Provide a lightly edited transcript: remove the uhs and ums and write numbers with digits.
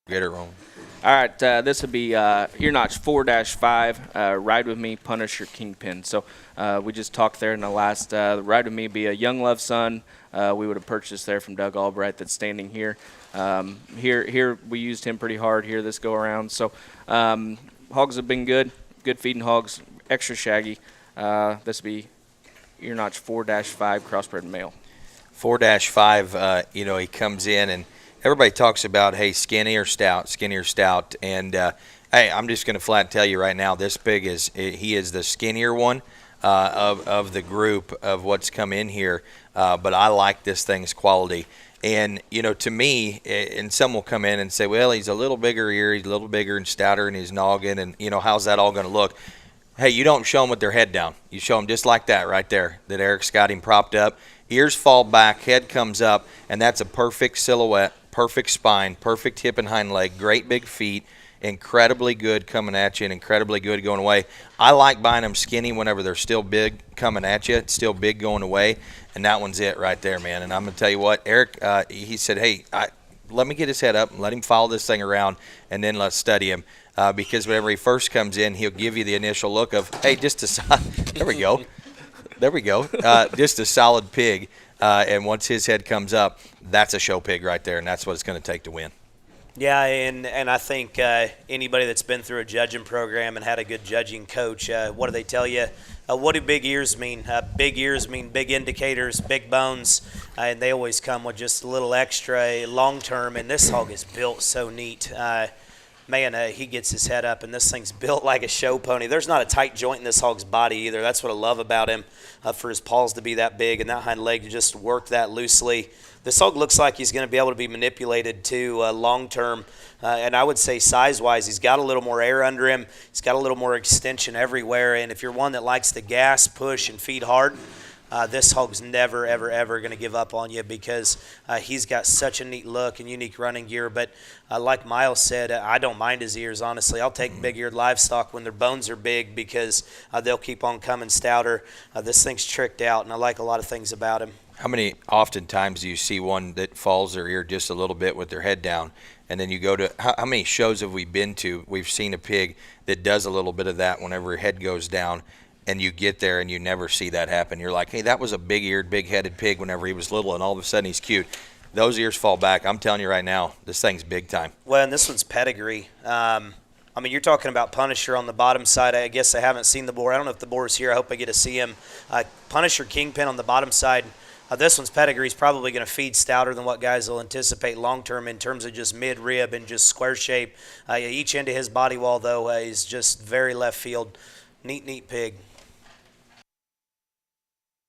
Get it wrong. All right, this would be ear notch 4-5. Ride with me, Punisher Kingpin. So we just talked there in the last. Ride with me would be a Young Love son. We would have purchased there from Doug Albright that's standing here. Here we used him pretty hard here this go around. So hogs have been good feeding hogs, extra shaggy. This would be ear notch 4-5 crossbred male. 4-5. He comes in and everybody talks about, hey, skinny or stout, and hey, I'm just going to flat tell you right now, this pig he is the skinnier one of the group of what's come in here, but I like this thing's quality. And, to me, and some will come in and say, well, he's a little bigger ear, he's a little bigger and stouter in his noggin, and, how's that all going to look? Hey, you don't show them with their head down. You show them just like that right there, that Eric's got him propped up. Ears fall back, head comes up, and that's a perfect silhouette, perfect spine, perfect hip and hind leg, great big feet, incredibly good coming at you and incredibly good going away. I like buying them skinny whenever they're still big coming at you, still big going away, and that one's it right there, man. And I'm going to tell you what, Eric, he said, hey, let me get his head up and let him follow this thing around, and then let's study him. Because whenever he first comes in, he'll give you the initial look of, hey, just a there we go. There we go. Just a solid pig. And once his head comes up, that's a show pig right there, and that's what it's going to take to win. Yeah, and I think anybody that's been through a judging program and had a good judging coach, what do they tell you? What do big ears mean? Big ears mean big indicators, big bones, and they always come with just a little extra long-term, and this hog is built so neat. Man, he gets his head up, and this thing's built like a show pony. There's not a tight joint in this hog's body either. That's what I love about him, for his paws to be that big and that hind leg to just work that loosely. This hog looks like he's going to be able to be manipulated too long-term, and I would say size-wise, he's got a little more air under him. He's got a little more extension everywhere, and if you're one that likes to gas, push, and feed hard, this hog's never, ever, ever going to give up on you because he's got such a neat look and unique running gear. But like Miles said, I don't mind his ears, honestly. I'll take big-eared livestock when their bones are big because they'll keep on coming stouter. This thing's tricked out, and I like a lot of things about him. How many oftentimes do you see one that falls their ear just a little bit with their head down, and then you go to how many shows have we been to? We've seen a pig that does a little bit of that whenever her head goes down, and you get there and you never see that happen. You're like, hey, that was a big-eared, big-headed pig whenever he was little, and all of a sudden he's cute. Those ears fall back. I'm telling you right now, this thing's big time. Well, and this one's pedigree. I mean, you're talking about Punisher on the bottom side. I guess I haven't seen the boar. I don't know if the boar's here. I hope I get to see him. Punisher Kingpin on the bottom side. This one's pedigree is probably going to feed stouter than what guys will anticipate long-term in terms of just mid-rib and just square shape. Each end of his body wall, though, is just very left field. Neat pig.